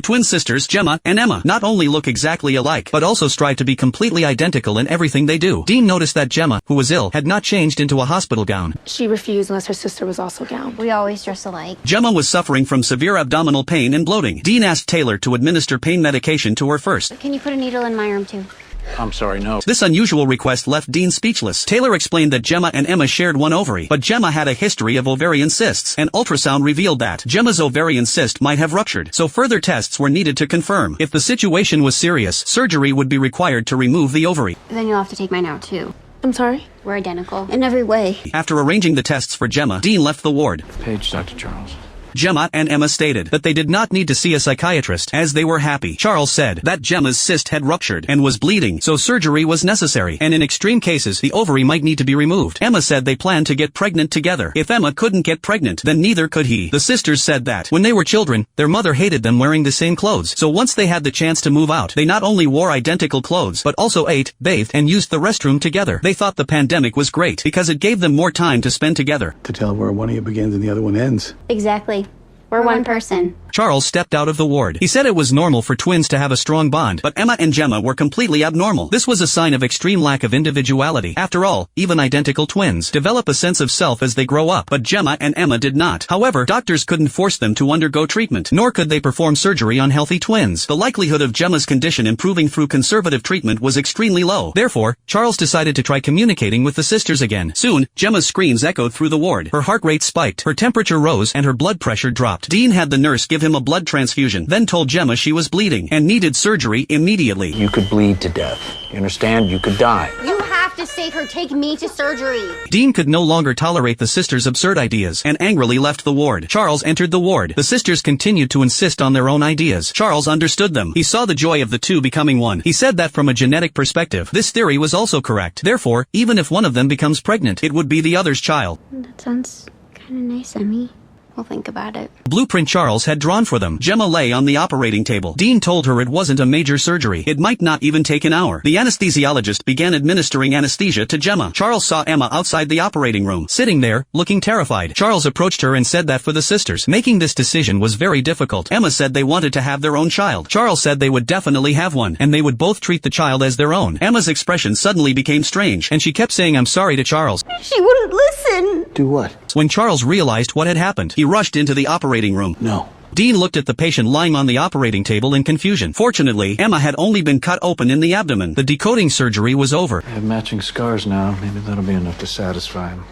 twin sisters Gemma and Emma not only look exactly alike but also strive to be completely identical in everything they do. Dean noticed that Gemma, who was ill, had not changed into a hospital gown. She refused unless her sister was also gowned. We always dress alike. Gemma was suffering from severe abdominal pain and bloating. Dean asked Taylor to administer pain medication to her first. Can you put a needle in my arm too? I'm sorry, no. This unusual request left Dean speechless. Taylor explained that Gemma and Emma shared one ovary, but Gemma had a history of ovarian cysts. An ultrasound revealed that Gemma's ovarian cyst might have ruptured, so further tests were needed to confirm. If the situation was serious, surgery would be required to remove the ovary. Then you'll have to take mine out too. I'm sorry? We're identical in every way. After arranging the tests for Gemma, Dean left the ward. Page, Dr. Charles. Gemma and Emma stated that they did not need to see a psychiatrist, as they were happy. Charles said that Gemma's cyst had ruptured and was bleeding, so surgery was necessary, and in extreme cases the ovary might need to be removed. Emma said they planned to get pregnant together. If Emma couldn't get pregnant, then neither could he. The sisters said that when they were children, their mother hated them wearing the same clothes, so once they had the chance to move out, they not only wore identical clothes, but also ate, bathed, and used the restroom together. They thought the pandemic was great, because it gave them more time to spend together. To tell where one of you begins and the other one ends. Exactly. We're one person. Charles stepped out of the ward. He said it was normal for twins to have a strong bond, but Emma and Gemma were completely abnormal. This was a sign of extreme lack of individuality. After all, even identical twins develop a sense of self as they grow up, but Gemma and Emma did not. However, doctors couldn't force them to undergo treatment, nor could they perform surgery on healthy twins. The likelihood of Gemma's condition improving through conservative treatment was extremely low. Therefore, Charles decided to try communicating with the sisters again. Soon, Gemma's screams echoed through the ward. Her heart rate spiked, her temperature rose, and her blood pressure dropped. Dean had the nurse give him a blood transfusion, then told Gemma she was bleeding and needed surgery immediately. You could bleed to death. You understand? You could die. You have to save her. Take me to surgery. Dean could no longer tolerate the sisters' absurd ideas and angrily left the ward. Charles entered the ward. The sisters continued to insist on their own ideas. Charles understood them. He saw the joy of the two becoming one. He said that from a genetic perspective, this theory was also correct. Therefore, even if one of them becomes pregnant, it would be the other's child. That sounds kind of nice, Emmy. We'll think about it. Blueprint Charles had drawn for them. Gemma lay on the operating table. Dean told her it wasn't a major surgery. It might not even take an hour. The anesthesiologist began administering anesthesia to Gemma. Charles saw Emma outside the operating room, sitting there, looking terrified. Charles approached her and said that for the sisters, making this decision was very difficult. Emma said they wanted to have their own child. Charles said they would definitely have one, and they would both treat the child as their own. Emma's expression suddenly became strange, and she kept saying I'm sorry to Charles. She wouldn't listen. Do what? When Charles realized what had happened, he rushed into the operating room. No. Dean looked at the patient lying on the operating table in confusion. Fortunately, Emma had only been cut open in the abdomen. The decoding surgery was over. I have matching scars now. Maybe that'll be enough to satisfy him.